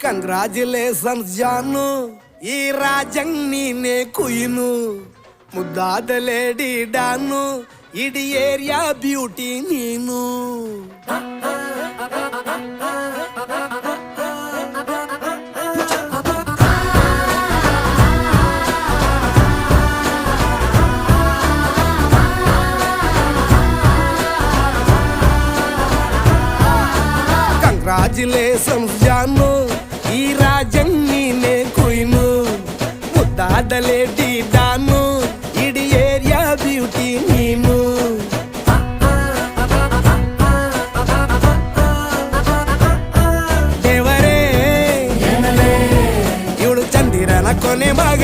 Congratulations ಜಾನು, ಈ ರಾಜಂಗ್ ನೀನೆ ಕುಯ್ನು, ಮುದ್ದಾದ ಲೇಡಿ ಡಾನು, ಇಡೀ ಏರಿಯಾ ಬ್ಯೂಟಿ ನೀನು. ಕಂಗ್ರಾಚುಲೇಷನ್ಸ್ ಜಾನು, ಈ ರಾಜಂಗ್ ನೀನೆ ಕುಯ್ನು, ಮುದ್ದಾದ ಲೇಡಿ ಡಾನು, ಇಡೀ ಏರಿಯಾ ಬ್ಯೂಟಿ ನೀನು. ದೇವರೇ ಇವಳು ಚಂದಿರನ ಕೊನೆ ಮಗ